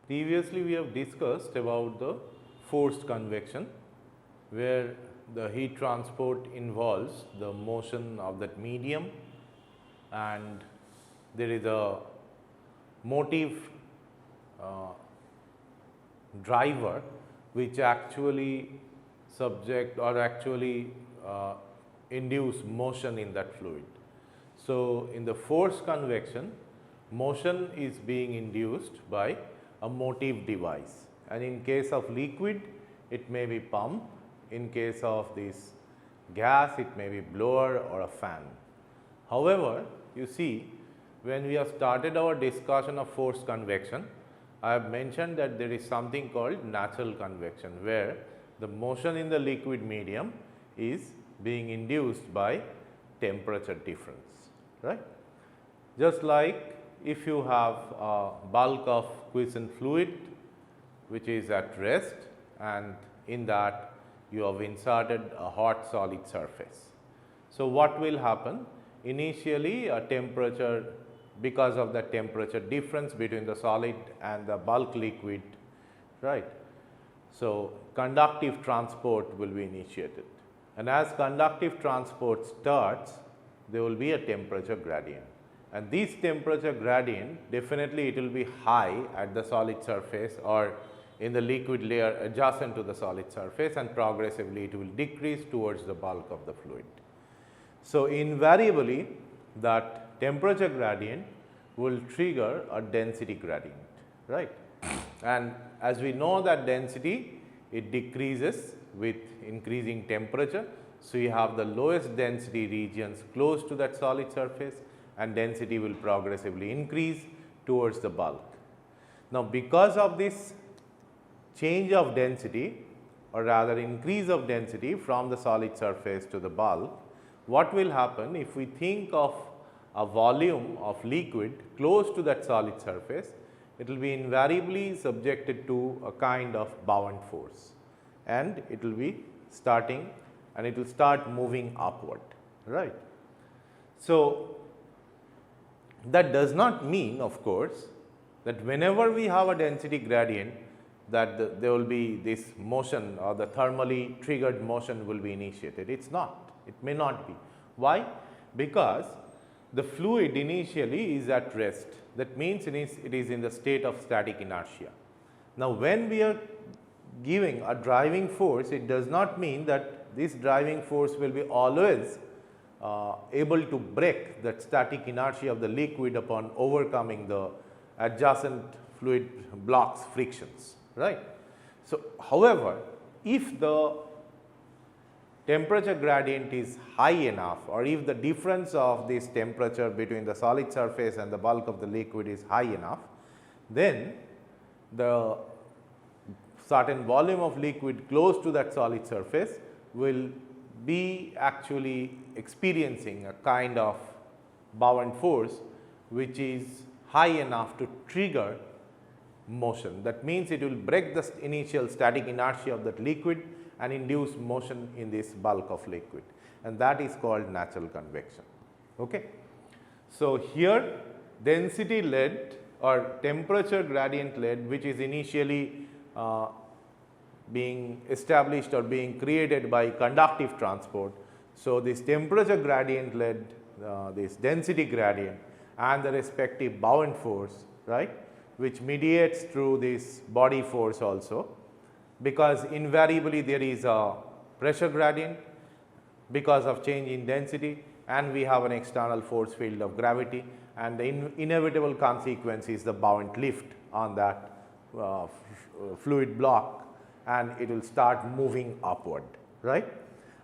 Previously we have discussed about the forced convection, where the heat transport involves the motion of that medium and there is a motive driver which actually subject or actually induce motion in that fluid. So, in the forced convection, motion is being induced by a motive device, and in case of liquid it may be pump, in case of this gas it may be blower or a fan. However, you see, when we have started our discussion of forced convection, I have mentioned that there is something called natural convection, where the motion in the liquid medium is being induced by temperature difference, right. Just like if you have a bulk of quiescent fluid which is at rest, and in that you have inserted a hot solid surface. So, what will happen? Initially a temperature, because of the temperature difference between the solid and the bulk liquid, right. So, conductive transport will be initiated, and as conductive transport starts, there will be a temperature gradient, and this temperature gradient definitely it will be high at the solid surface or in the liquid layer adjacent to the solid surface, and progressively it will decrease towards the bulk of the fluid. So, invariably that temperature gradient will trigger a density gradient, right. And as we know that density, it decreases with increasing temperature. So, you have the lowest density regions close to that solid surface, and density will progressively increase towards the bulk. Now, because of this change of density, or rather increase of density from the solid surface to the bulk, what will happen if we think of a volume of liquid close to that solid surface, it will be invariably subjected to a kind of bound force, and it will be starting and it will start moving upward, right. So, that does not mean, of course, that whenever we have a density gradient that there will be this motion or the thermally triggered motion will be initiated. It is not, it may not be. Why? Because the fluid initially is at rest, that means it is in the state of static inertia. Now, when we are giving a driving force, it does not mean that this driving force will be always able to break that static inertia of the liquid upon overcoming the adjacent fluid blocks frictions, right. So, however, if the temperature gradient is high enough, or if the difference of this temperature between the solid surface and the bulk of the liquid is high enough, then the certain volume of liquid close to that solid surface will be actually experiencing a kind of bound force which is high enough to trigger motion. That means, it will break the initial static inertia of that liquid and induce motion in this bulk of liquid, and that is called natural convection. Okay. So, here density led or temperature gradient led, which is initially being established or being created by conductive transport. So, this temperature gradient led this density gradient and the respective bound force, right, which mediates through this body force also, because invariably there is a pressure gradient because of change in density, and we have an external force field of gravity, and the inevitable consequence is the bound lift on that fluid block, and it will start moving upward, right.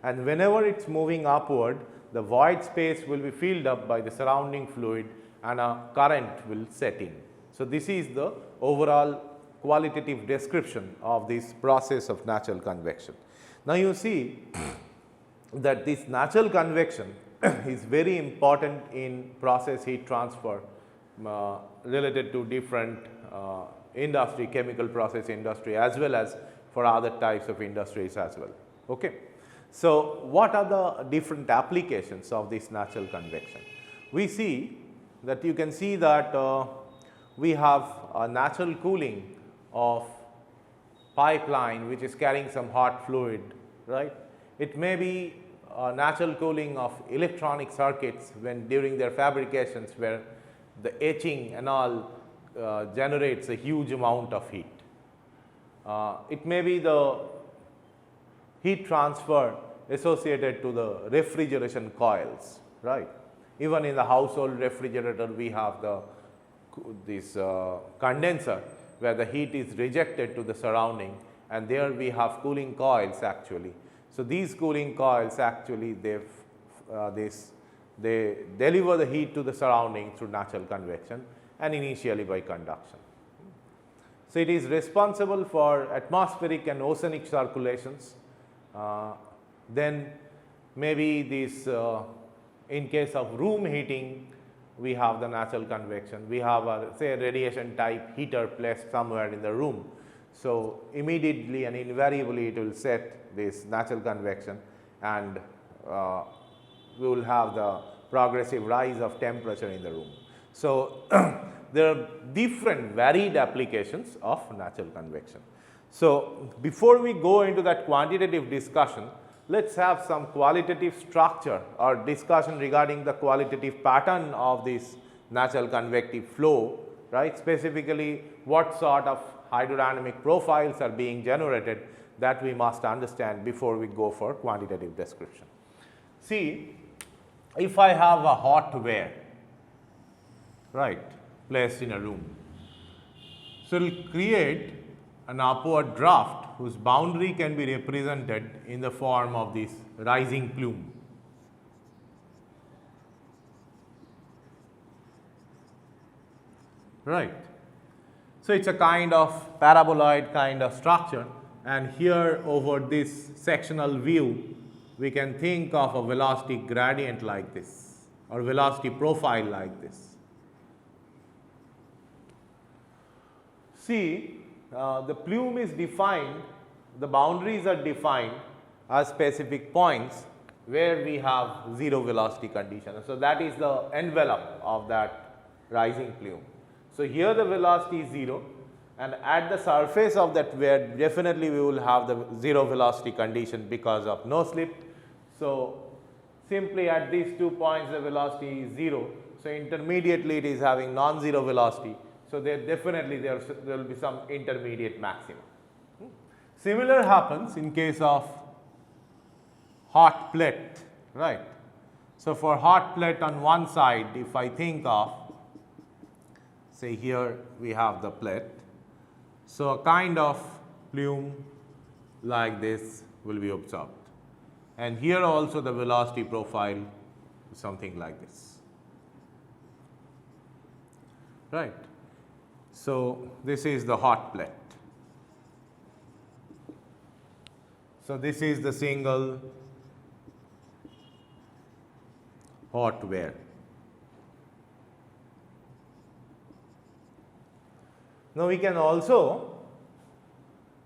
And whenever it is moving upward, the void space will be filled up by the surrounding fluid and a current will set in. So, this is the overall qualitative description of this process of natural convection. Now, you see that this natural convection is very important in process heat transfer related to different industry, chemical process industry, as well as for other types of industries as well. Okay. So, what are the different applications of this natural convection? We see that you can see that we have a natural cooling of pipeline which is carrying some hot fluid, right. It may be natural cooling of electronic circuits when during their fabrications where the etching and all generates a huge amount of heat. It may be the heat transfer associated to the refrigeration coils, right. Even in the household refrigerator we have this condenser where the heat is rejected to the surrounding, and there we have cooling coils actually. So, these cooling coils actually they deliver the heat to the surrounding through natural convection and initially by conduction. So, it is responsible for atmospheric and oceanic circulations. Then maybe this in case of room heating we have the natural convection. We have a say a radiation type heater placed somewhere in the room. So, immediately and invariably it will set this natural convection, and we will have the progressive rise of temperature in the room. So, there are different varied applications of natural convection. So, before we go into that quantitative discussion, let us have some qualitative structure or discussion regarding the qualitative pattern of this natural convective flow, right. Specifically, what sort of hydrodynamic profiles are being generated, that we must understand before we go for quantitative description. See, if I have a hot ware, right, placed in a room, so it will create an upward draft whose boundary can be represented in the form of this rising plume. Right. So, it is a kind of paraboloid kind of structure, and here over this sectional view we can think of a velocity gradient like this or velocity profile like this. See, the plume is defined, the boundaries are defined as specific points where we have zero velocity condition. So, that is the envelope of that rising plume. So, here the velocity is 0, and at the surface of that where definitely we will have the zero velocity condition because of no slip. So, simply at these 2 points the velocity is 0. So, intermediately it is having non-zero velocity. So, there definitely there will be some intermediate maximum. Similar happens in case of hot plate, right. So, for hot plate on one side, if I think of, say here we have the plate. So, a kind of plume like this will be observed, and here also the velocity profile is something like this, right. So, this is the hot plate. So, this is the single hot ware. Now, we can also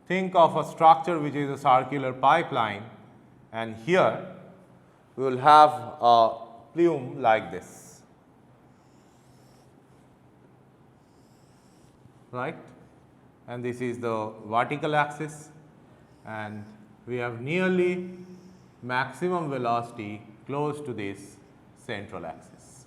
think of a structure which is a circular pipeline, and here we will have a plume like this, right, and this is the vertical axis, and we have nearly maximum velocity close to this central axis.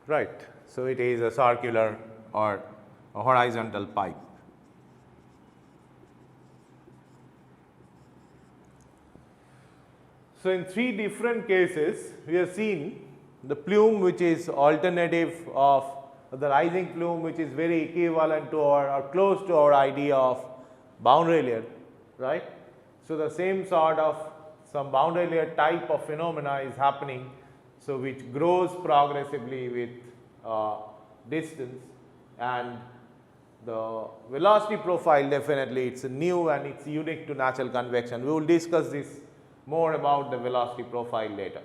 Right. So, it is a circular or a horizontal pipe. So, in 3 different cases we have seen the plume which is alternative of the rising plume, which is very equivalent to our or close to our idea of boundary layer, right. So, the same sort of some boundary layer type of phenomena is happening. So, which grows progressively with distance, and the velocity profile definitely it is new and it is unique to natural convection. We will discuss this more about the velocity profile later.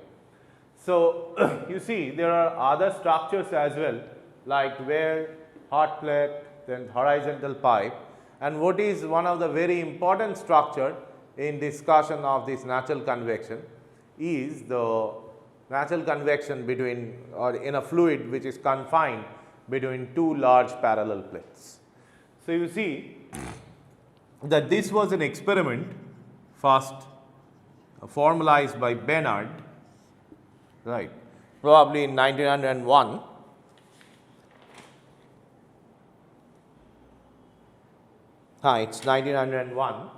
So, you see there are other structures as well, like ware, hot plate, then horizontal pipe, and what is one of the very important structure in discussion of this natural convection is the natural convection between or in a fluid which is confined between two large parallel plates. So, you see that this was an experiment first formalized by Bainard, right, probably in 1901. It's 1901.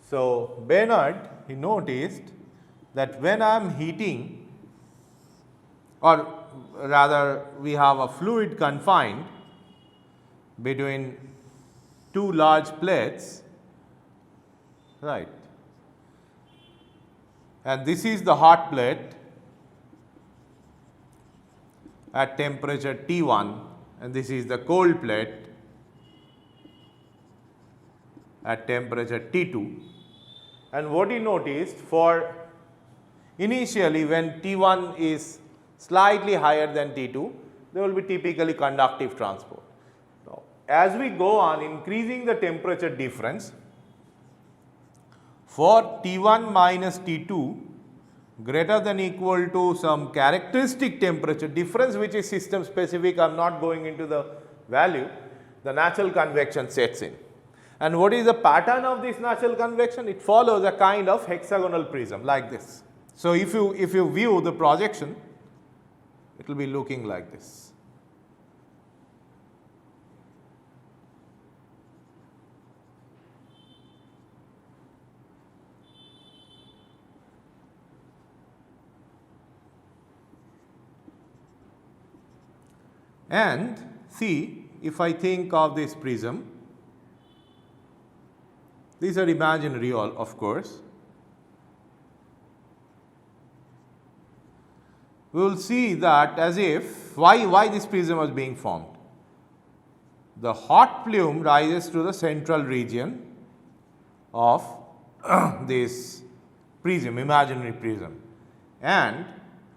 So, Bainard, he noticed that when I am heating, or rather we have a fluid confined between two large plates, right, and this is the hot plate at temperature T1 and this is the cold plate at temperature T2. And what he noticed, for initially when T1 is slightly higher than T2, there will be typically conductive transport. Now, as we go on increasing the temperature difference, for T1 minus T2 greater than equal to some characteristic temperature difference which is system specific, I am not going into the value, the natural convection sets in. And what is the pattern of this natural convection? It follows a kind of hexagonal prism like this. So, if you view the projection, it will be looking like this. And see, if I think of this prism, these are imaginary, of course. We will see that as if why this prism was being formed. The hot plume rises to the central region of this prism, imaginary prism, and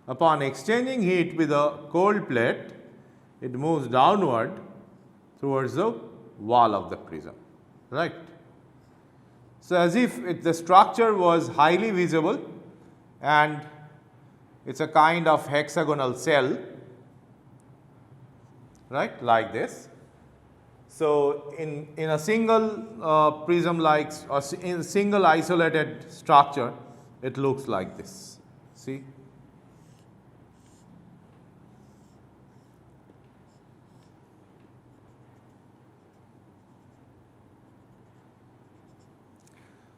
upon exchanging heat with a cold plate, it moves downward towards the wall of the prism, right. So, as if the structure was highly visible and it is a kind of hexagonal cell, right, like this. So, in a single prism like or in a single isolated structure, it looks like this, see.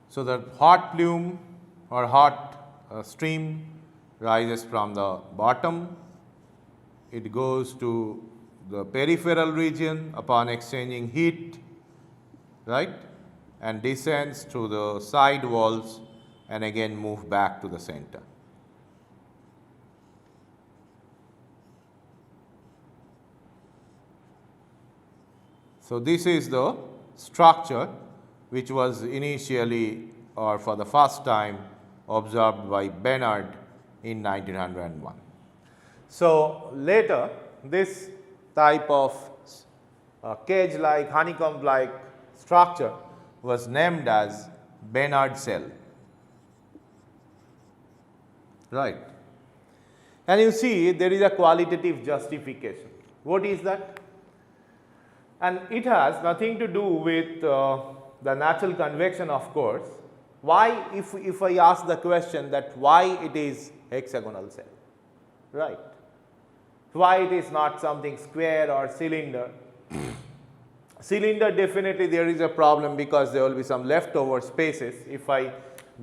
So, the hot plume or hot stream rises from the bottom, it goes to the peripheral region upon exchanging heat, right, and descends to the side walls and again move back to the center. So, this is the structure which was initially or for the first time observed by Bainard in 1901. So, later this type of cage like honeycomb like structure was named as Bainard cell, right. And you see there is a qualitative justification. What is that? And it has nothing to do with the natural convection, of course. Why, if I ask the question that why it is hexagonal cell, right? Why it is not something square or cylinder? Cylinder, definitely there is a problem because there will be some leftover spaces. If I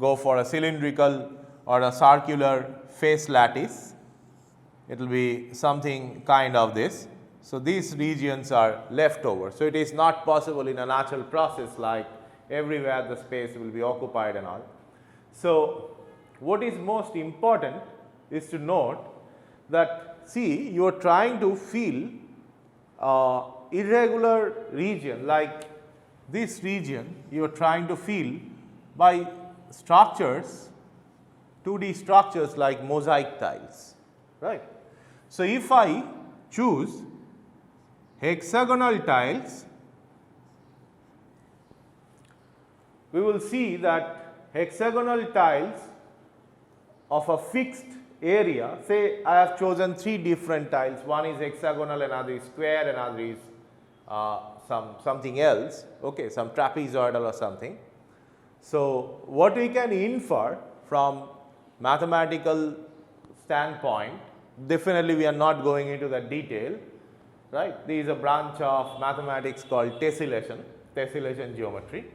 go for a cylindrical or a circular face lattice, it will be something kind of this. So, these regions are left over. So, it is not possible in a natural process like everywhere the space will be occupied and all. So, what is most important is to note that see you are trying to feel irregular region like this region you are trying to feel by structures, 2D structures like mosaic tiles, right. So, if I choose hexagonal tiles, we will see that hexagonal tiles of a fixed area, say I have chosen 3 different tiles, one is hexagonal, another is square, another is something else, okay, some trapezoidal or something. So, what we can infer from mathematical standpoint, definitely we are not going into the detail, right. There is a branch of mathematics called tessellation geometry.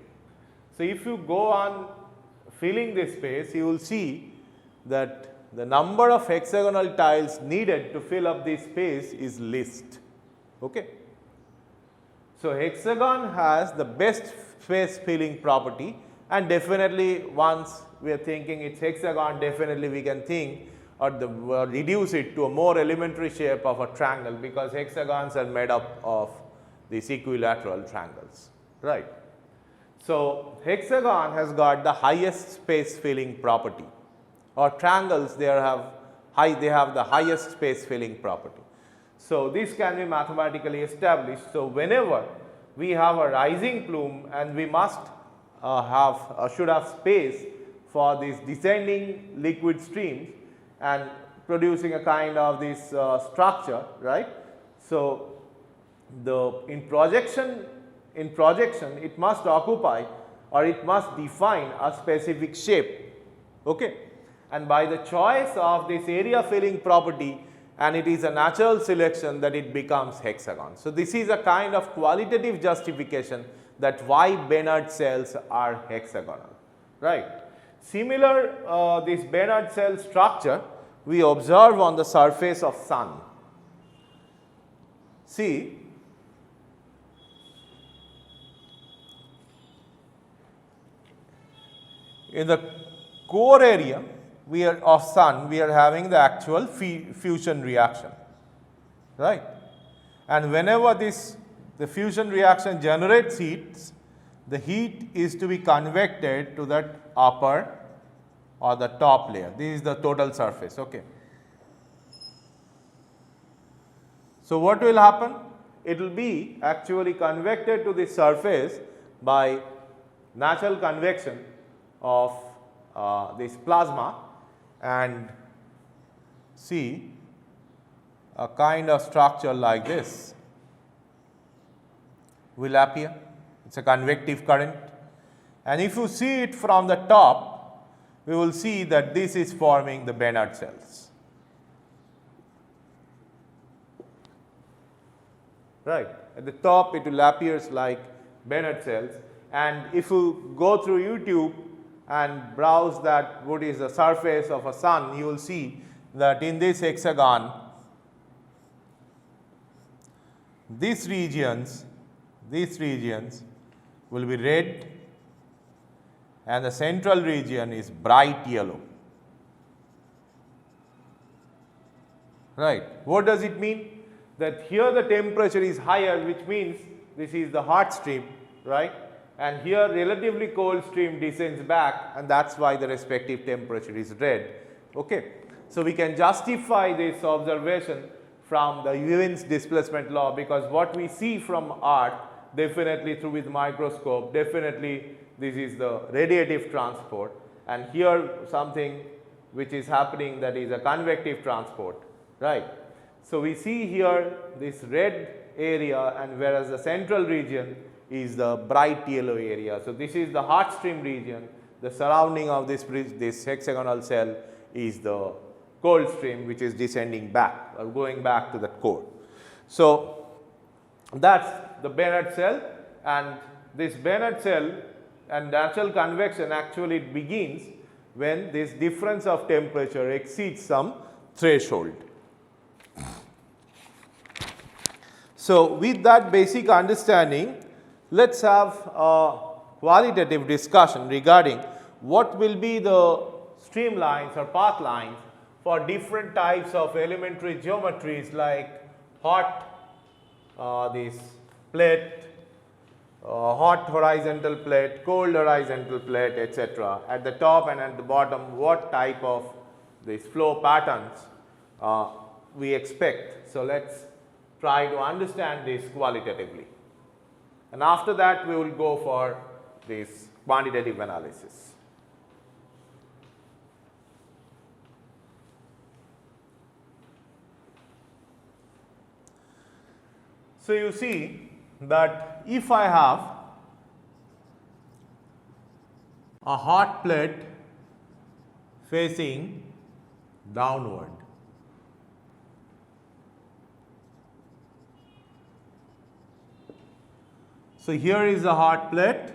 So, if you go on filling this space, you will see that the number of hexagonal tiles needed to fill up this space is least. Okay. So, hexagon has the best space filling property, and definitely once we are thinking it is hexagon, definitely we can think or reduce it to a more elementary shape of a triangle, because hexagons are made up of these equilateral triangles, right. So, hexagon has got the highest space filling property, or triangles they have the highest space filling property. So, this can be mathematically established. So, whenever we have a rising plume and we must should have space for these descending liquid streams and producing a kind of this structure, right. So, in projection it must occupy or it must define a specific shape, okay. And by the choice of this area filling property, and it is a natural selection, that it becomes hexagon. So, this is a kind of qualitative justification that why Bainard cells are hexagonal, right. Similar this Bainard cell structure we observe on the surface of sun. See, in the core area of sun, we are having the actual fusion reaction, right. And whenever the fusion reaction generates heat, the heat is to be convected to that upper or the top layer. This is the total surface, okay. So, what will happen? It will be actually convected to the surface by natural convection of this plasma, and see a kind of structure like this will appear. It is a convective current, and if you see it from the top, we will see that this is forming the Bainard cells, right. At the top it will appear like Bainard cells, and if you go through YouTube and browse that what is the surface of a sun, you will see that in this hexagon, these regions will be red and the central region is bright yellow, right. What does it mean? That here the temperature is higher, which means this is the hot stream, right. And here relatively cold stream descends back, and that is why the respective temperature is red. Okay. So, we can justify this observation from the Ewen's displacement law, because what we see from Earth definitely through with microscope, definitely this is the radiative transport, and here something which is happening, that is a convective transport, right. So, we see here this red area, and whereas the central region is the bright yellow area. So, this is the hot stream region, the surrounding of this hexagonal cell is the cold stream, which is descending back or going back to the core. So, that is the Bainard cell, and this Bainard cell and natural convection actually begins when this difference of temperature exceeds some threshold. So, with that basic understanding, let us have a qualitative discussion regarding what will be the streamlines or path lines for different types of elementary geometries like hot this plate, hot horizontal plate, cold horizontal plate, etc. At the top and at the bottom, what type of these flow patterns we expect. So, let us try to understand this qualitatively, and after that we will go for this quantitative analysis. So, you see that if I have a hot plate facing downward, so here is a hot plate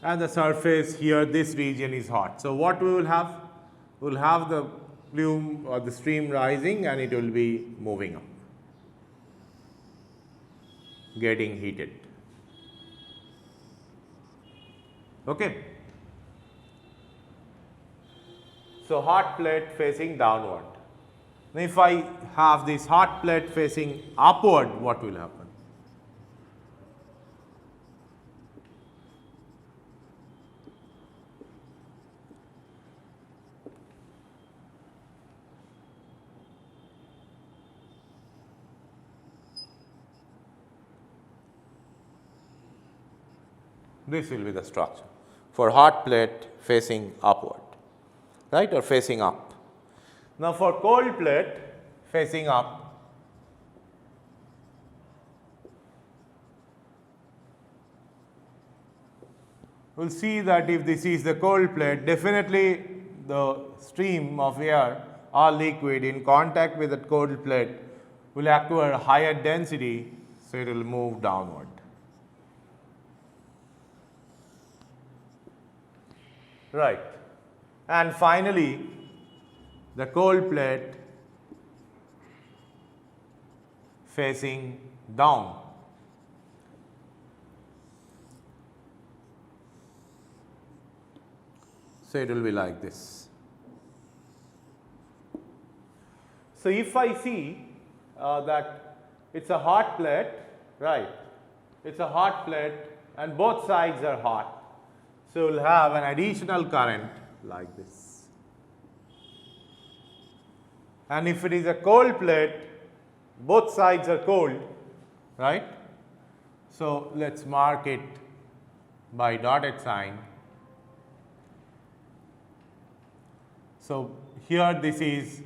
and the surface here, this region is hot. So, what we will have? We will have the plume or the stream rising and it will be moving up, getting heated. Okay. So, hot plate facing downward. Now, if I have this hot plate facing upward, what will happen? This will be the structure for hot plate facing upward, right, or facing up. Now, for cold plate facing up, we will see that if this is the cold plate, definitely the stream of air or liquid in contact with the cold plate will acquire higher density, so it will move downward. Right. And finally, the cold plate facing down. So, it will be like this. So, if I see that it is a hot plate, right, it is a hot plate and both sides are hot. So, we will have an additional current like this. And if it is a cold plate, both sides are cold, right. So, let us mark it by dotted sign. So, here this is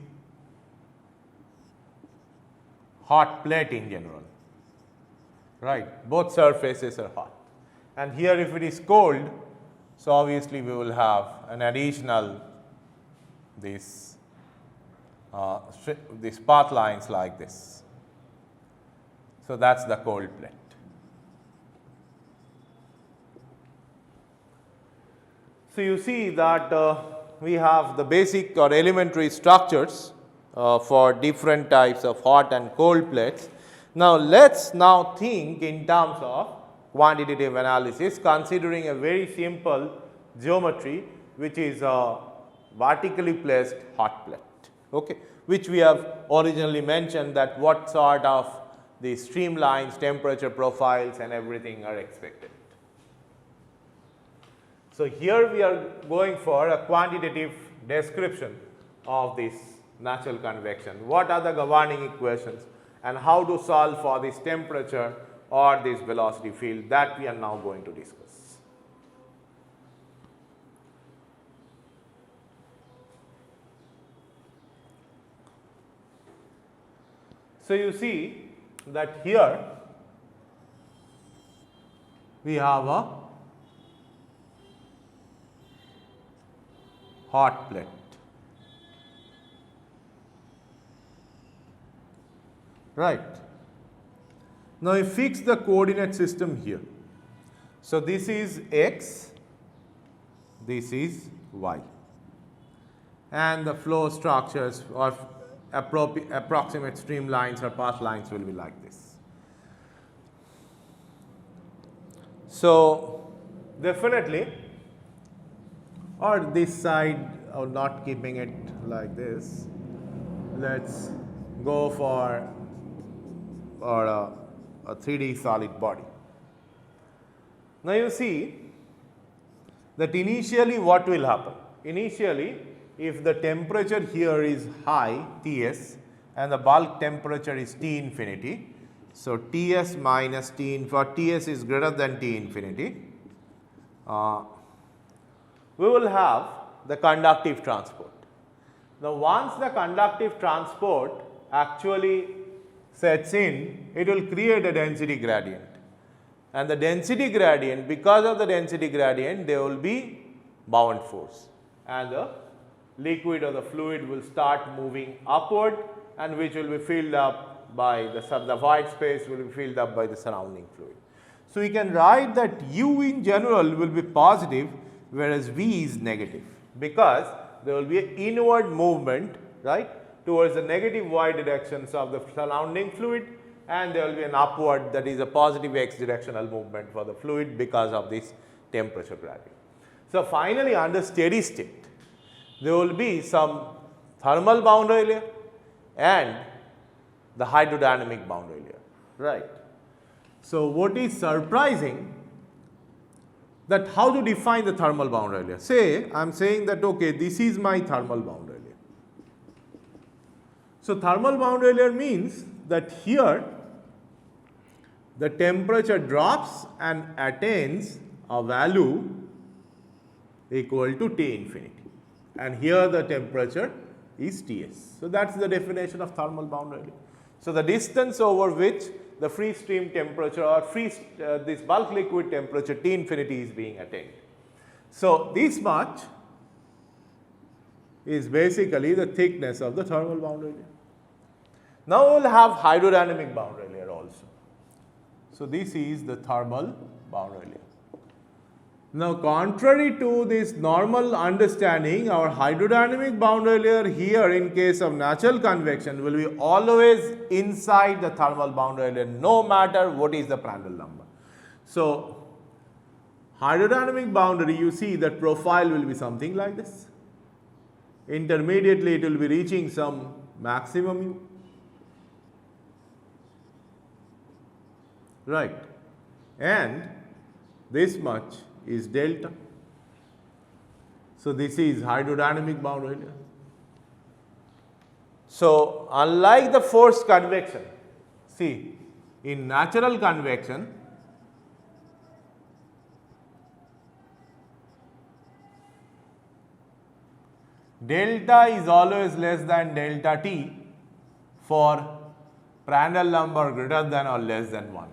hot plate in general, right, both surfaces are hot. And here if it is cold, so obviously we will have an additional these path lines like this. So, that is the cold plate. So, you see that we have the basic or elementary structures for different types of hot and cold plates. Now, let us now think in terms of quantitative analysis, considering a very simple geometry, which is a vertically placed hot plate, okay, which we have originally mentioned that what sort of the streamlines, temperature profiles and everything are expected. So, here we are going for a quantitative description of this natural convection. What are the governing equations and how to solve for this temperature or this velocity field, that we are now going to discuss. So, you see that here we have a hot plate, right. Now, we fix the coordinate system here. So, this is x, this is y, and the flow structures or approximate streamlines or path lines will be like this. So, definitely, or this side, or not keeping it like this, let us go for a 3D solid body. Now, you see that initially what will happen? Initially, if the temperature here is high, Ts, and the bulk temperature is T infinity, so Ts minus T, for Ts is greater than T infinity, we will have the conductive transport. Now, once the conductive transport actually sets in, it will create a density gradient. And the density gradient, because of the density gradient, there will be bound force. And the liquid or the fluid will start moving upward, and which will be filled up by the void space will be filled up by the surrounding fluid. So, we can write that U in general will be positive, whereas V is negative, because there will be an inward movement, right, towards the negative y directions of the surrounding fluid, and there will be an upward, that is a positive x directional movement for the fluid because of this temperature gradient. So, finally, under steady state, there will be some thermal boundary layer and the hydrodynamic boundary layer, right. So, what is surprising, that how to define the thermal boundary layer? Say, I am saying that okay, this is my thermal boundary layer. So, thermal boundary layer means that here the temperature drops and attains a value equal to T infinity, and here the temperature is Ts. So, that is the definition of thermal boundary layer. So, the distance over which the free stream temperature or this bulk liquid temperature T infinity is being attained. So, this much is basically the thickness of the thermal boundary layer. Now, we will have hydrodynamic boundary layer also. So, this is the thermal boundary layer. Now, contrary to this normal understanding, our hydrodynamic boundary layer here in case of natural convection will be always inside the thermal boundary layer, no matter what is the Prandtl number. So, hydrodynamic boundary, you see that profile will be something like this. Intermediately, it will be reaching some maximum U, right, and this much is delta. So, this is hydrodynamic boundary layer. So, unlike the forced convection, see, in natural convection, delta is always less than delta T for Prandtl number greater than or less than 1.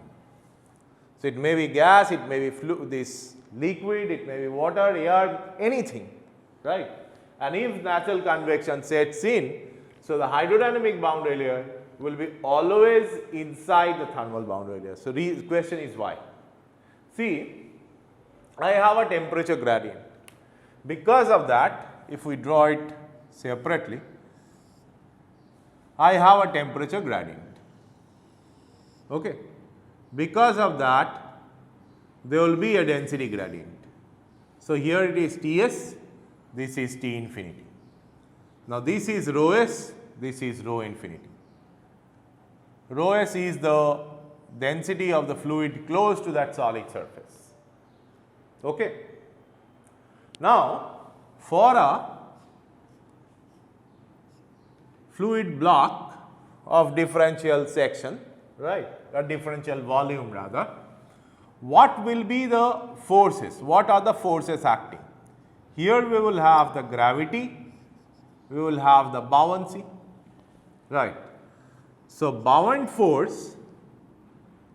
So, it may be gas, it may be this liquid, it may be water, air, anything, right. And if natural convection sets in, so the hydrodynamic boundary layer will be always inside the thermal boundary layer. So, the question is why? See, I have a temperature gradient. Because of that, if we draw it separately, I have a temperature gradient. Okay. Because of that, there will be a density gradient. So, here it is Ts, this is T infinity. Now, this is rho s, this is rho infinity. Rho s is the density of the fluid close to that solid surface. Okay. Now, for a fluid block of differential section, right, or differential volume rather, what will be the forces? What are the forces acting? Here we will have the gravity, we will have the buoyancy, right. So, buoyant force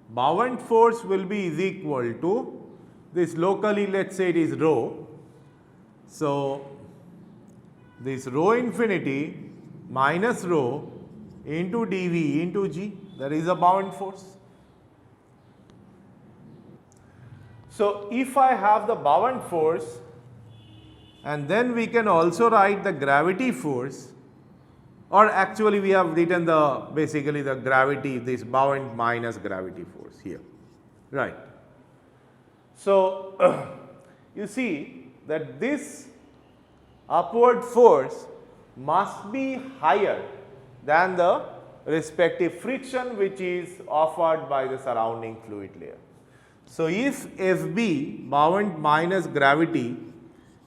will be is equal to this locally, let us say it is rho. So, this rho infinity minus rho into dV into G, that is a buoyant force. So, if I have the buoyant force, and then we can also write the gravity force, or actually we have written the basically the gravity, this buoyant minus gravity force here, right. So, you see that this upward force must be higher than the respective friction which is offered by the surrounding fluid layer. So, if Fb buoyant minus gravity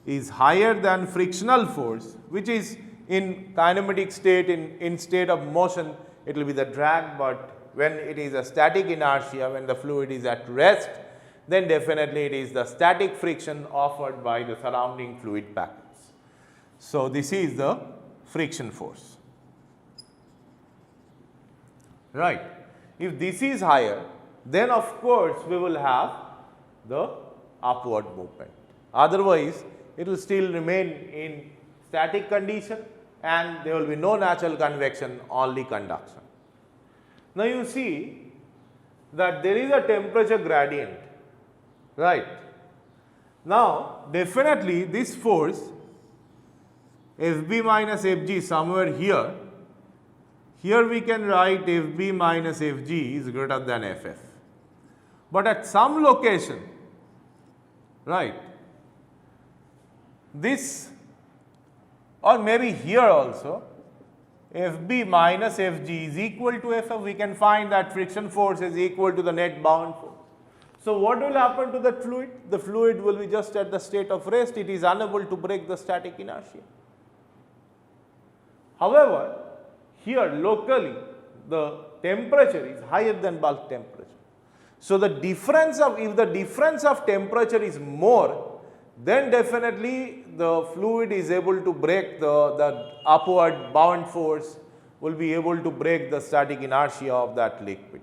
is higher than frictional force, which is in kinematic state, in state of motion, it will be the drag, but when it is a static inertia, when the fluid is at rest, then definitely it is the static friction offered by the surrounding fluid packets. So, this is the friction force. right. If this is higher, then of course we will have the upward movement. Otherwise, it will still remain in static condition and there will be no natural convection, only conduction. Now you see that there is a temperature gradient, right. Now definitely this force Fb minus Fg somewhere here, here we can write Fb minus Fg is greater than Ff. But at some location, right, this or maybe here also Fb minus Fg is equal to Ff, we can find that friction force is equal to the net bound force. So what will happen to the fluid? The fluid will be just at the state of rest, it is unable to break the static inertia. However, here locally the temperature is higher than bulk temperature. So the difference of, if the difference of temperature is more, then definitely the fluid is able to break the upward bound force, will be able to break the static inertia of that liquid.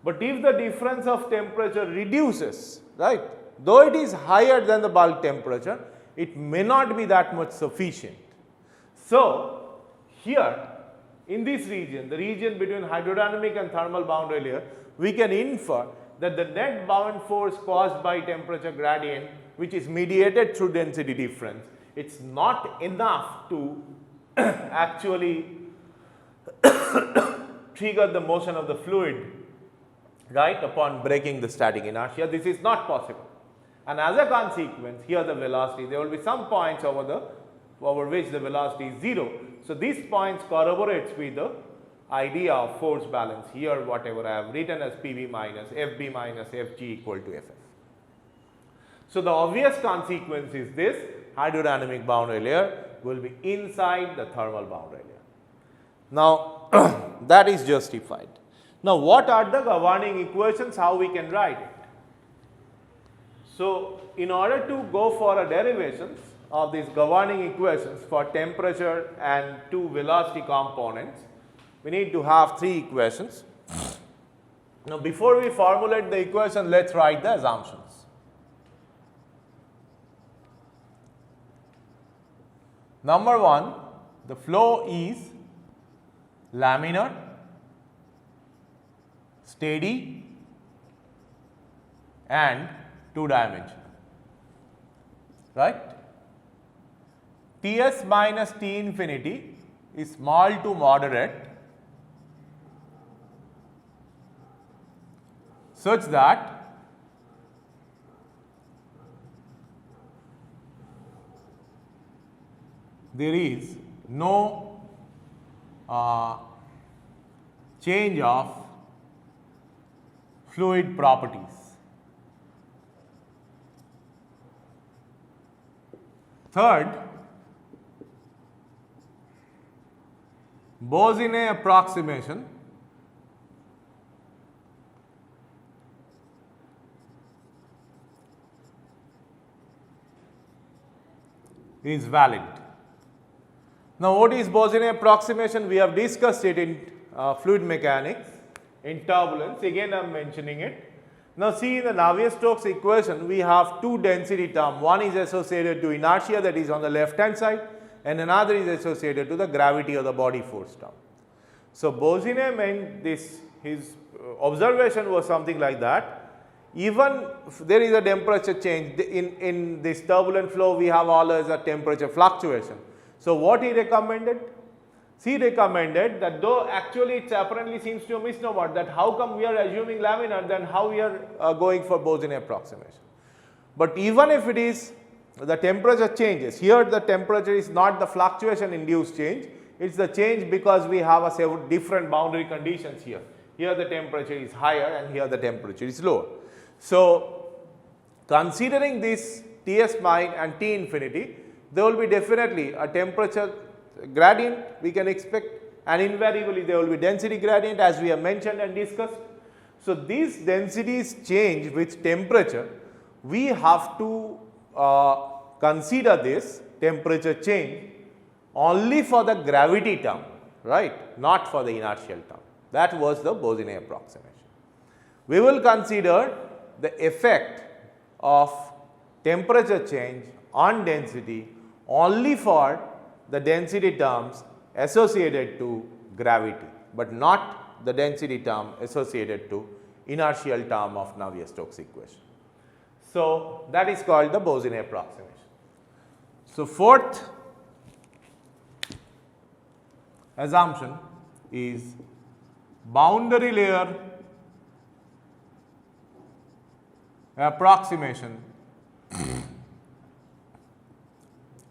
But if the difference of temperature reduces, right, though it is higher than the bulk temperature, it may not be that much sufficient. So here in this region, the region between hydrodynamic and thermal boundary layer, we can infer that the net bound force caused by temperature gradient, which is mediated through density difference, it's not enough to actually trigger the motion of the fluid, right, upon breaking the static inertia. This is not possible. And as a consequence, here the velocity, there will be some points over which the velocity is 0. So these points corroborates with the idea of force balance here, whatever I have written as PV minus FB minus FG equal to FF. So the obvious consequence is this: hydrodynamic boundary layer will be inside the thermal boundary layer. Now that is justified. Now what are the governing equations, how we can write it? So in order to go for a derivations of these governing equations for temperature and two velocity components, we need to have three equations. Now before we formulate the equation, let's write the assumptions. Number one, the flow is laminar, steady and two-dimensional, right. Ts minus T infinity is small to moderate such that there is no change of fluid properties. Third, Bozena approximation is valid. Now what is Bozena approximation? We have discussed it in fluid mechanics, in turbulence, again I am mentioning it. Now see, in the Navier-Stokes equation we have two density terms, one is associated to inertia, that is on the left hand side, and another is associated to the gravity or the body force term. So Bozena meant this, his observation was something like that, even if there is a temperature change, in this turbulent flow we have always a temperature fluctuation. So what he recommended? He recommended that though actually it apparently seems to be a misnomer, that how come we are assuming laminar, then how we are going for Bozena approximation. But even if it is the temperature changes, here the temperature is not the fluctuation induced change, it is the change because we have a different boundary conditions here. Here the temperature is higher and here the temperature is lower. So considering this Ts min and T infinity, there will be definitely a temperature gradient we can expect, and invariably there will be density gradient as we have mentioned and discussed. So these densities change with temperature, we have to consider this temperature change only for the gravity term, right, not for the inertial term. That was the Bozena approximation. We will consider the effect of temperature change on density only for the density terms associated to gravity, but not the density term associated to inertial term of Navier-Stokes equation. So, that is called the Bozena approximation. So, fourth assumption is boundary layer approximation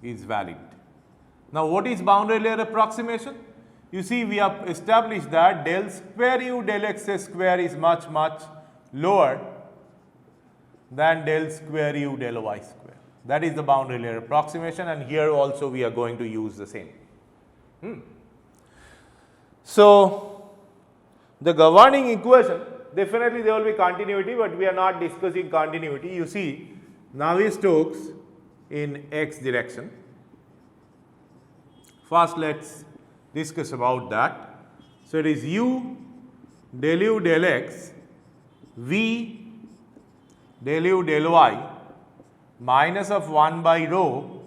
is valid. Now, what is boundary layer approximation? You see, we have established that del square u del x square is much lower than del square u del y square. That is the boundary layer approximation, and here also we are going to use the same. So, the governing equation, definitely there will be continuity, but we are not discussing continuity. You see, Navi-Stokes in x direction. First, let us discuss about that. So, it is u del u del x v del u del y minus of 1 by rho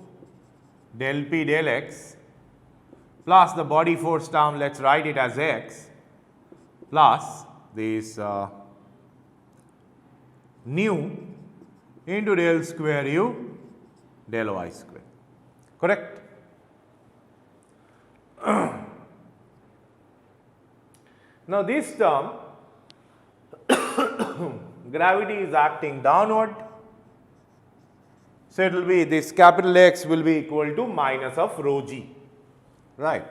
del p del x plus the body force term, let us write it as x, plus this nu into del square u del y square, correct? Now, this term gravity is acting downward, so it will be this capital X will be equal to minus of rho g, right.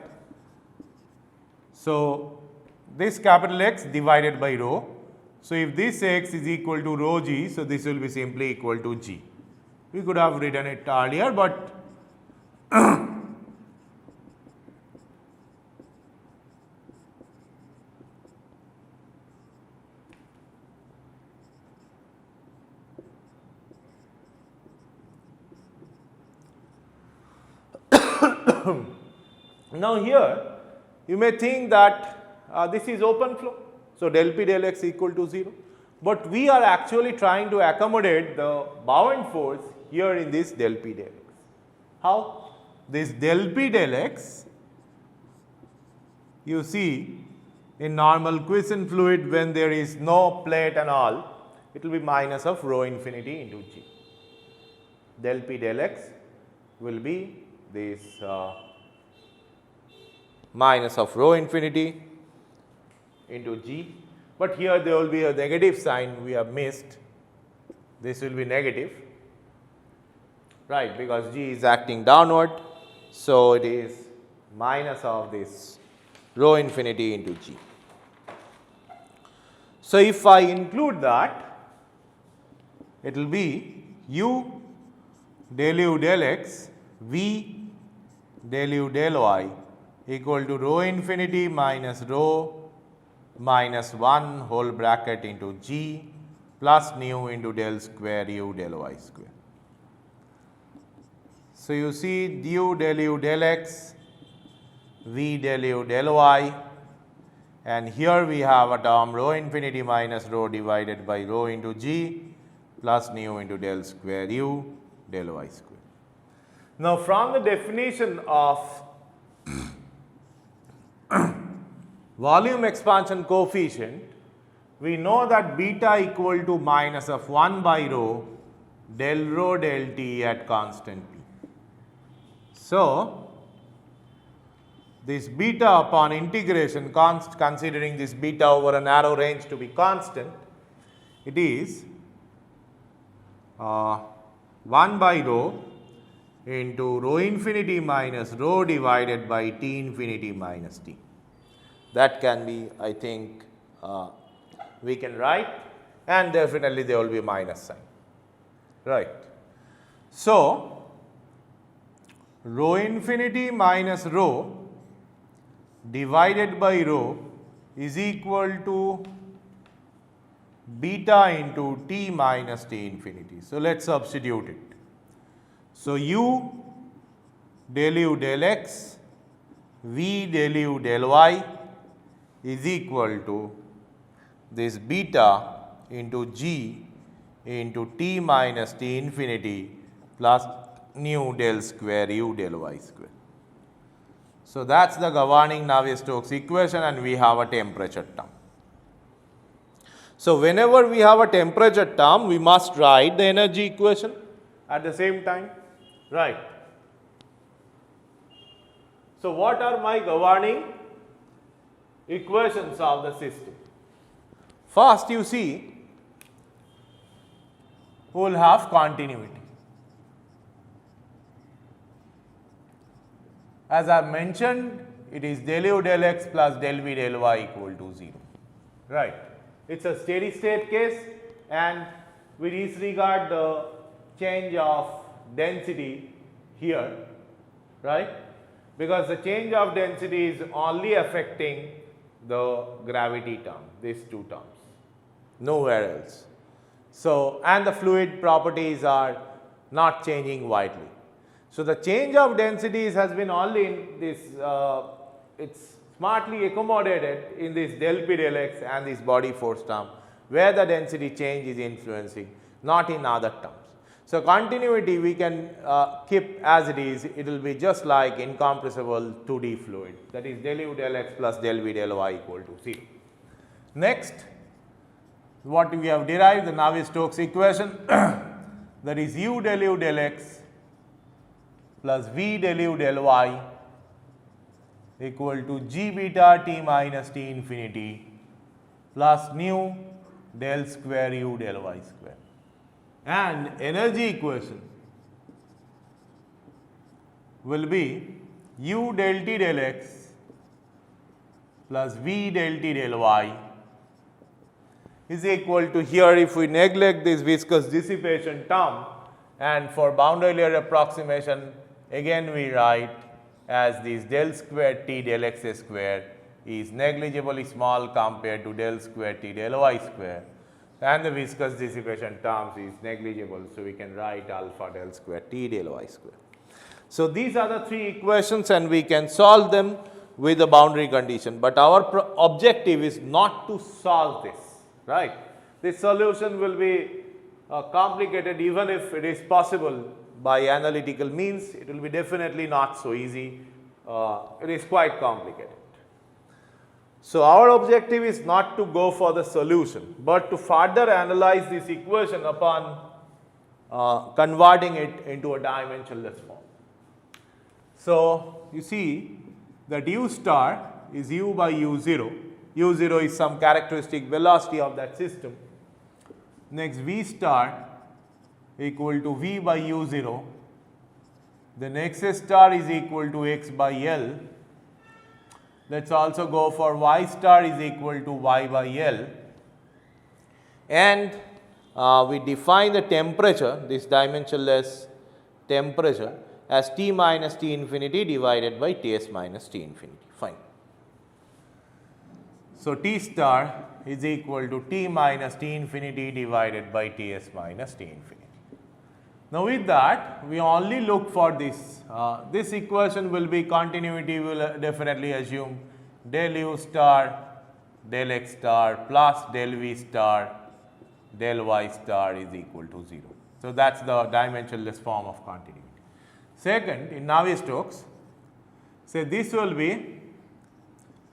So, this capital X divided by rho. So, if this x is equal to rho g, so this will be simply equal to g. We could have written it earlier, but now here you may think that this is open flow. So, del p del x equal to 0, but we are actually trying to accommodate the bound force here in this del p del x. How? This del p del x, you see, in normal quiescent fluid when there is no plate and all, it will be minus of rho infinity into g. Del p del x will be this minus of rho infinity into g, but here there will be a negative sign we have missed. This will be negative, right, because g is acting downward. So, it is minus of this rho infinity into g. So, if I include that, it will be u del u del x v del u del y equal to rho infinity minus rho minus 1 whole bracket into g plus nu into del square u del y square. So, you see du del u del x v del u del y, and here we have a term rho infinity minus rho divided by rho into g plus nu into del square u del y square. Now, from the definition of volume expansion coefficient, we know that beta equal to minus of 1 by rho del t at constant p. So, this beta upon integration, considering this beta over a narrow range to be constant, it is 1 by rho into rho infinity minus rho divided by t infinity minus t. That can be, I think, we can write, and definitely there will be minus sign, right. So, rho infinity minus rho divided by rho is equal to beta into t minus t infinity. So, let us substitute it. So, u del u del x v del u del y is equal to this beta into g into t minus t infinity plus nu del square u del y square. So, that is the governing Navier-Stokes equation, and we have a temperature term. So, whenever we have a temperature term, we must write the energy equation at the same time, right. So, what are my governing equations of the system? First, you see, we will have continuity. As I have mentioned, it is del u del x plus del v del y equal to 0, right. It is a steady state case, and we disregard the change of density here, right, because the change of density is only affecting the gravity term, these two terms, nowhere else. So, and the fluid properties are not changing widely. So, the change of densities has been only in this, it is smartly accommodated in this del p del x and this body force term, where the density change is influencing, not in other terms. So, continuity we can keep as it is, it will be just like incompressible 2D fluid, that is del u del x plus del v del y equal to 0. Next, what we have derived the Navier-Stokes equation that is u del u del x plus v del u del y equal to g beta t minus t infinity plus nu del square u del y square, and energy equation will be u del t del x plus v del t del y is equal to, here if we neglect this viscous dissipation term, and for boundary layer approximation again we write as this del square t del x square is negligibly small compared to del square t del y square, and the viscous dissipation terms is negligible. So, we can write alpha del square t del y square. So, these are the three equations, and we can solve them with the boundary condition, but our objective is not to solve this, right. This solution will be complicated, even if it is possible by analytical means, it will be definitely not so easy, it is quite complicated. So, our objective is not to go for the solution, but to further analyze this equation upon converting it into a dimensionless form. So, you see that u star is u by u0, u0 is some characteristic velocity of that system. Next, v star equal to v by u0, then x star is equal to x by L. Let us also go for y star is equal to y by L, and we define the temperature, this dimensionless temperature, as T minus T infinity divided by Ts minus T infinity. Fine. So, T star is equal to T minus T infinity divided by Ts minus T infinity. Now, with that we only look for this, this equation will be continuity, will definitely assume del u star del x star plus del v star del y star is equal to 0. So, that is the dimensionless form of continuity. Second, in Navier-Stokes, say this will be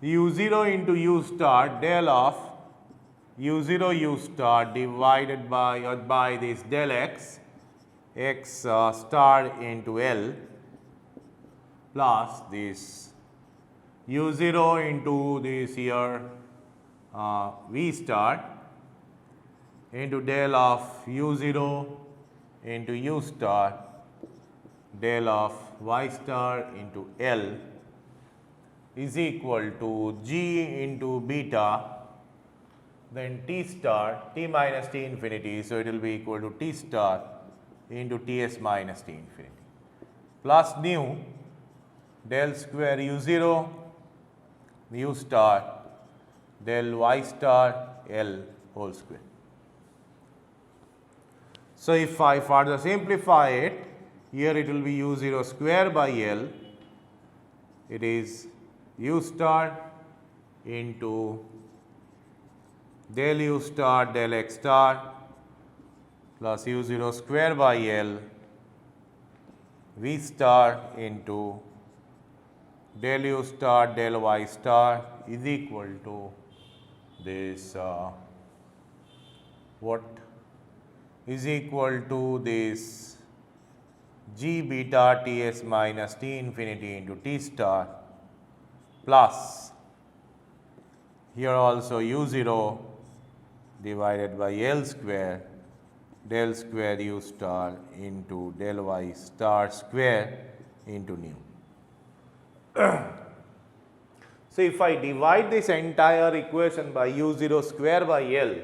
u0 into u star del of u0 u star divided by this del x star into L plus this u0 into this here v star into del of u0 into u star del of y star into L is equal to g into beta, then T star T minus T infinity. So, it will be equal to T star into Ts minus T infinity plus nu del square u0 u star del y star L whole square. So, if I further simplify it, here it will be u0 square by L, it is u star into del u star del x star plus u0 square by L v star into del u star del y star is equal to this what is equal to this g beta Ts minus T infinity into T star plus here also u0 divided by L square del square u star into del y star square into nu. So, if I divide this entire equation by u0 square by L,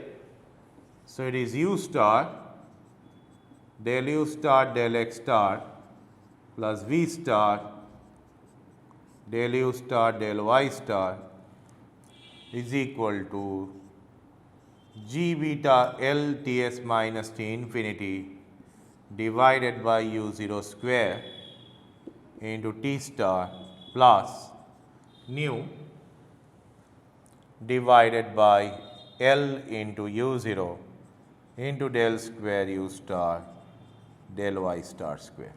so it is u star del u star del x star plus v star del u star del y star is equal to g beta L Ts minus T infinity divided by u0 square into T star plus nu divided by L into u0 into del square u star del y star square.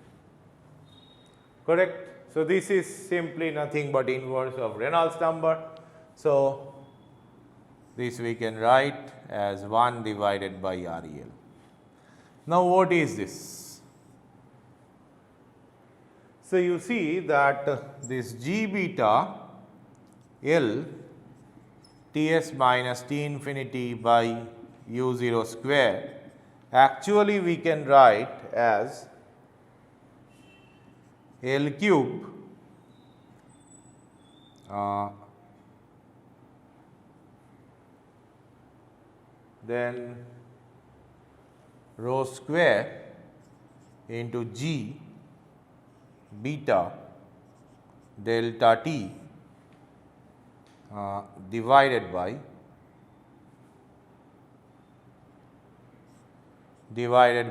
Correct? So, this is simply nothing but inverse of Reynolds number. So, this we can write as 1 divided by REL. Now, what is this? So, you see that this G beta L Ts minus T infinity by u0 square actually we can write as L cube then rho square into G beta delta T divided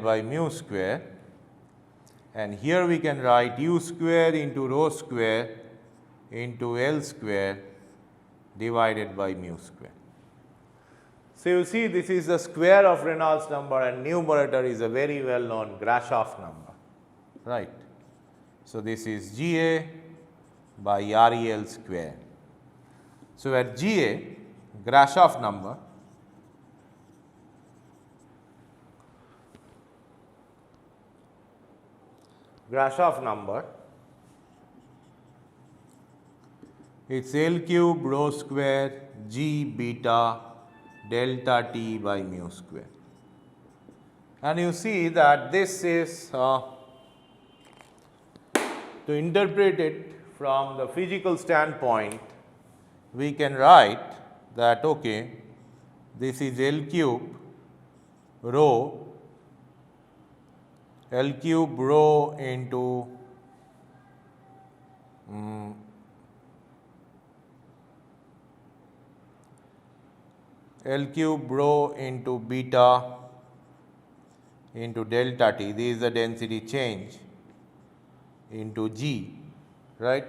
by mu square, and here we can write u square into rho square into L square divided by mu square. So, you see this is the square of Reynolds number and numerator is a very well known Grashof number, right. So, this is Ga by REL square. So, at Ga Grashof number it is L cube rho square G beta delta T by mu square. And you see that this is to interpret it from the physical standpoint, we can write that okay, this is L cube rho into L cube rho into beta into delta T, this is the density change into G, right.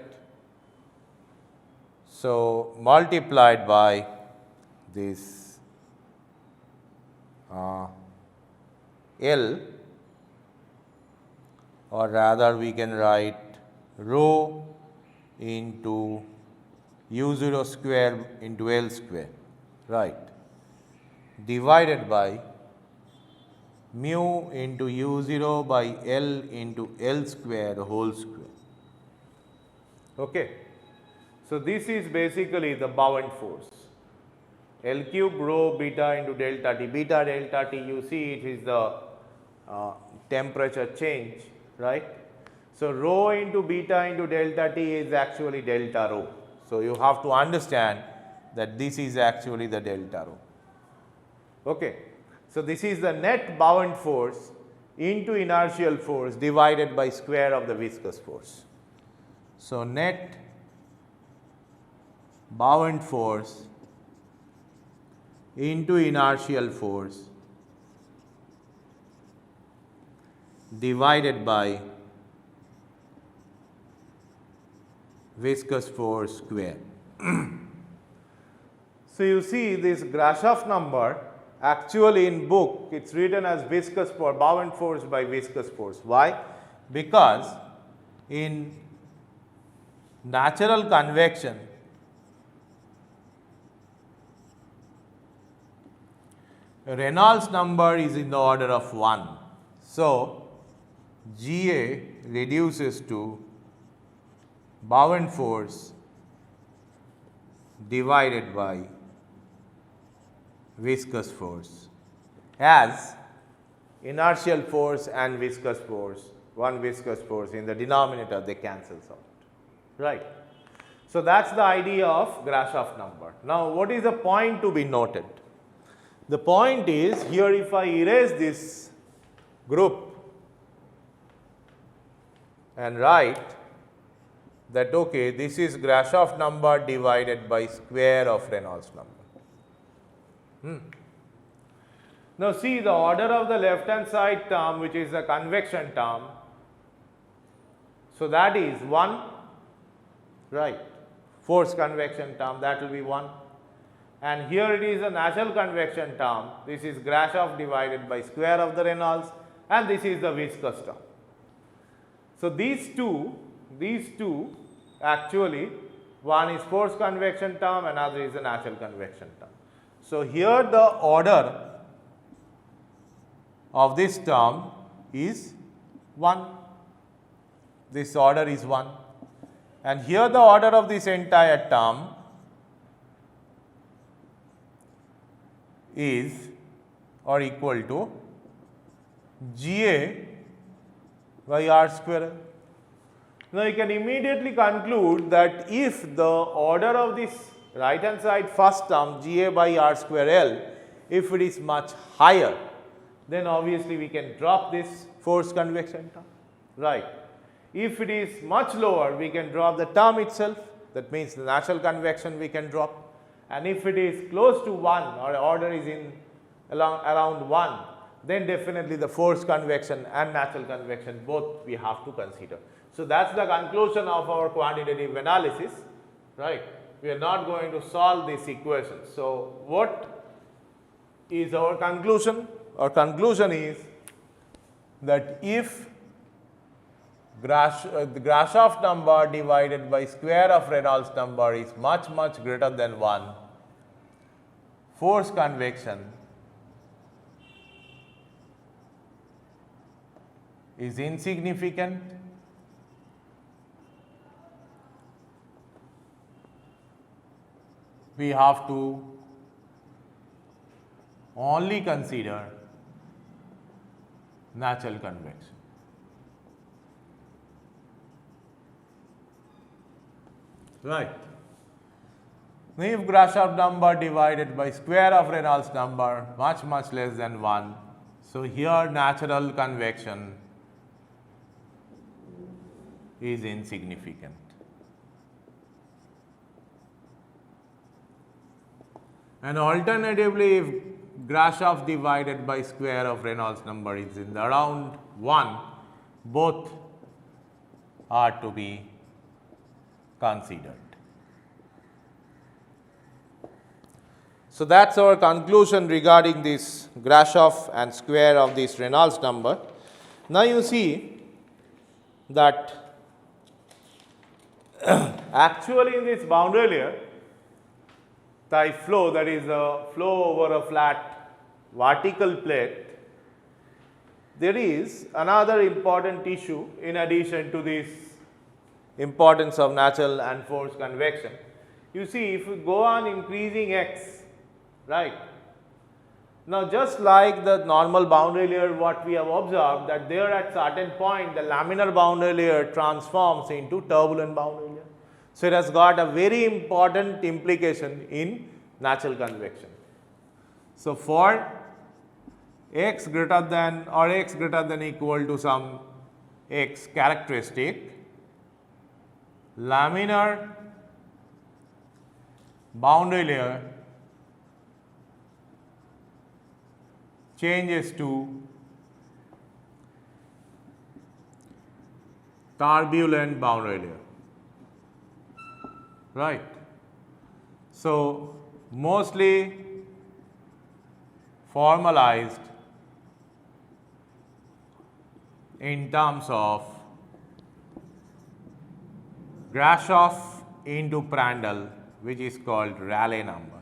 So, multiplied by this L, or rather we can write rho into u0 square into L square, right, divided by mu into u0 by L into L square whole square. Okay. So, this is basically the bound force L cube rho beta into delta T. Beta delta T, you see it is the temperature change, right. So, rho into beta into delta T is actually delta rho. So, you have to understand that this is actually the delta rho. Okay. So, this is the net bound force into inertial force divided by square of the viscous force. So, net bound force into inertial force divided by viscous force square. So you see this Grashof number, actually in book it's written as viscous force, bound force by viscous force. Why? Because in natural convection, Reynolds number is in the order of 1. So GA reduces to bound force divided by viscous force, as inertial force and viscous force, one viscous force in the denominator, they cancel out, right. So that's the idea of Grashof number. Now what is the point to be noted? The point is, here if I erase this group and write that okay, this is Grashof number divided by square of Reynolds number. Now see the order of the left hand side term, which is the convection term. So that is 1, right, force convection term, that will be 1. And here it is a natural convection term, this is Grashof divided by square of the Reynolds, and this is the viscous term. So these two actually, one is force convection term, another is a natural convection term. So here the order of this term is 1, this order is 1, and here the order of this entire term is or equal to GA by R square. Now you can immediately conclude that if the order of this right hand side first term GA by R square L, if it is much higher, then obviously we can drop this force convection term, right. If it is much lower, we can drop the term itself, that means the natural convection we can drop. And if it is close to 1 or order is in around 1, then definitely the force convection and natural convection both we have to consider. So that's the conclusion of our quantitative analysis, right. We are not going to solve this equation. So what is our conclusion? Our conclusion is that if the Grashof number divided by square of Reynolds number is much greater than 1, force convection is insignificant, we have to only consider natural convection. Right. Now if Grashof number divided by square of Reynolds number much less than 1, so here natural convection is insignificant. And alternatively, if Grashof divided by square of Reynolds number is in the around 1, both are to be considered. So that's our conclusion regarding this Grashof and square of this Reynolds number. Now you see that actually in this boundary layer type flow, that is a flow over a flat vertical plate, there is another important issue in addition to this importance of natural and forced convection. You see, if we go on increasing x, right, now just like the normal boundary layer, what we have observed that there at certain point the laminar boundary layer transforms into turbulent boundary layer. So it has got a very important implication in natural convection. So for x greater than or x greater than equal to some x characteristic, laminar boundary layer changes to turbulent boundary layer, right. So mostly formalized in terms of Grashof into Prandtl, which is called Rayleigh number.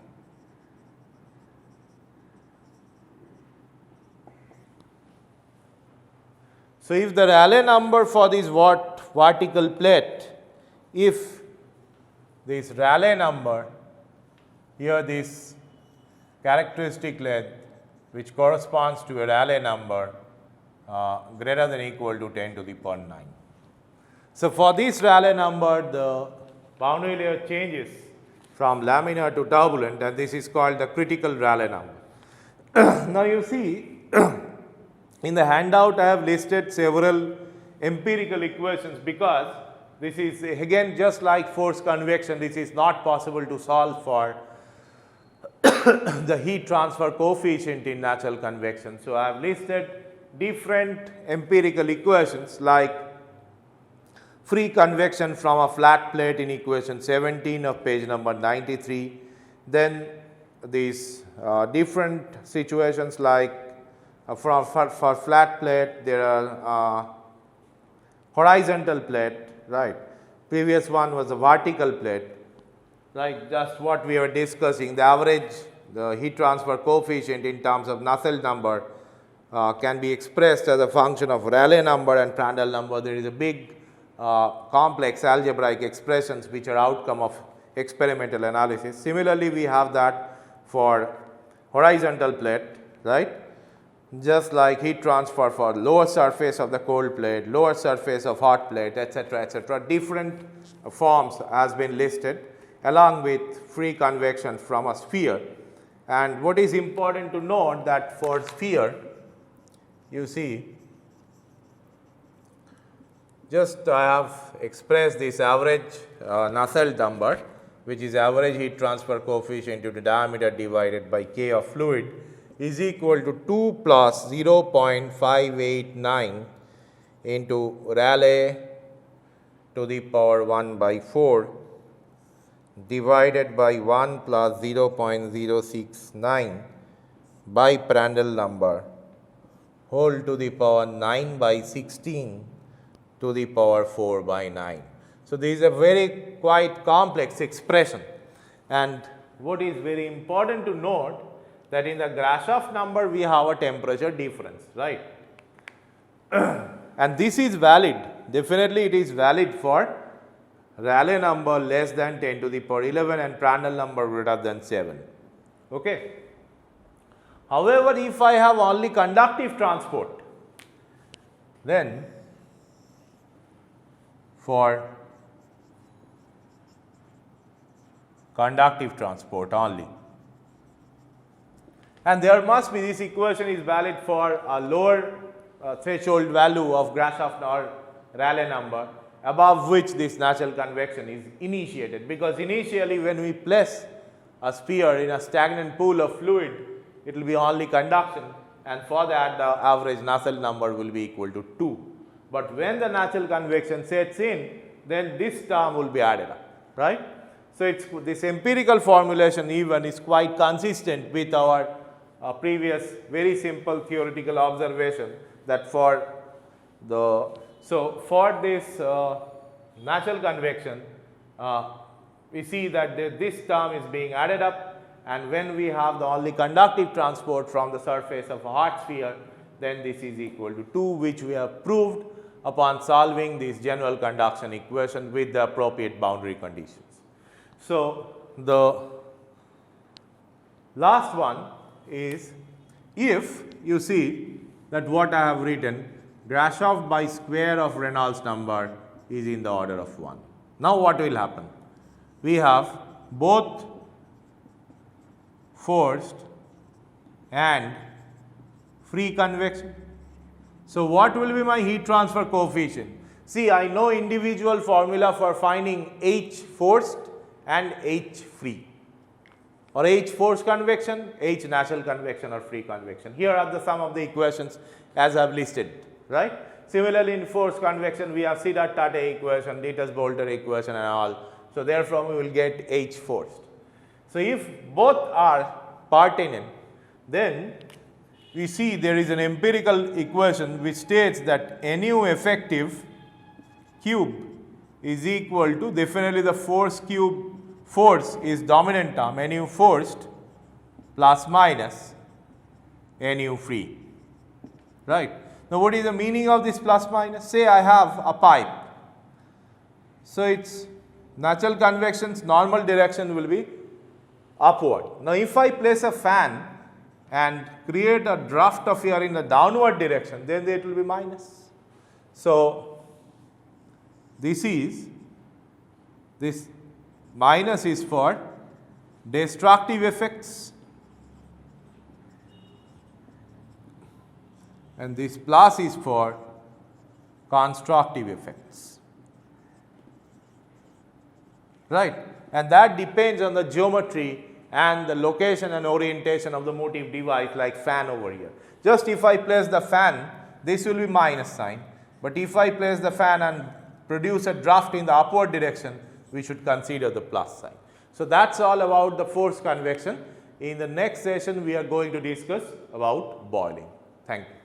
So, if the Rayleigh number for this vertical plate, if this Rayleigh number, here this characteristic length which corresponds to a Rayleigh number greater than or equal to 10 to the power 9. So, for this Rayleigh number, the boundary layer changes from laminar to turbulent, and this is called the critical Rayleigh number. Now, you see in the handout I have listed several empirical equations, because this is again just like force convection, this is not possible to solve for the heat transfer coefficient in natural convection. So, I have listed different empirical equations like free convection from a flat plate in equation 17 of page number 93. Then these different situations like for flat plate there are horizontal plate, right. Previous one was a vertical plate, right. Just what we were discussing, the average, the heat transfer coefficient in terms of Nusselt number can be expressed as a function of Rayleigh number and Prandtl number. There is a big complex algebraic expressions which are outcome of experimental analysis. Similarly, we have that for horizontal plate, right. Just like heat transfer for lower surface of the cold plate, lower surface of hot plate, etc., different forms has been listed along with free convection from a sphere. And what is important to note that for sphere, you see, just I have expressed this average Nusselt number, which is average heat transfer coefficient into the diameter divided by K of fluid, is equal to 2 plus 0.589 into Rayleigh to the power 1 by 4 divided by 1 plus 0.069 by Prandtl number whole to the power 9 by 16 to the power 4 by 9. So, this is a very quite complex expression, and what is very important to note that in the Grashof number we have a temperature difference, right. And this is valid, definitely it is valid for Rayleigh number less than 10 to the power 11 and Prandtl number greater than 7. Okay. However, if I have only conductive transport, then for conductive transport only, and there must be, this equation is valid for a lower threshold value of Grashof or Rayleigh number, above which this natural convection is initiated, because initially when we place a sphere in a stagnant pool of fluid, it will be only conduction, and for that the average Nusselt number will be equal to 2. But when the natural convection sets in, then this term will be added up, right. So, it's this empirical formulation even is quite consistent with our previous very simple theoretical observation that for the, so for this natural convection we see that this term is being added up, and when we have the only conductive transport from the surface of a hot sphere, then this is equal to 2, which we have proved upon solving this general conduction equation with the appropriate boundary conditions. So, the last one is, if you see that what I have written, Grashof by square of Reynolds number is in the order of 1. Now, what will happen? We have both forced and free convection. So, what will be my heat transfer coefficient? See, I know individual formula for finding H forced and H free, or H forced convection, H natural convection or free convection. Here are the sum of the equations as I have listed, right. Similarly, in forced convection we have Siddharth-Tate equation, Dietz-Boelter equation and all. So, therefrom we will get H forced. So, if both are pertinent, then we see there is an empirical equation which states that Nu effective cube is equal to, definitely the force is dominant term, Nu forced plus minus Nu free, right. Now, what is the meaning of this plus minus? Say I have a pipe. So, its natural convection's normal direction will be upward. Now, if I place a fan and create a draft of air in the downward direction, then it will be minus. So, this minus is for destructive effects and this plus is for constructive effects, right, and that depends on the geometry and the location and orientation of the motive device, like fan over here. Just if I place the fan, this will be minus sign, but if I place the fan and produce a draft in the upward direction, we should consider the plus sign. So, that is all about the forced convection. In the next session, we are going to discuss about boiling. Thank you.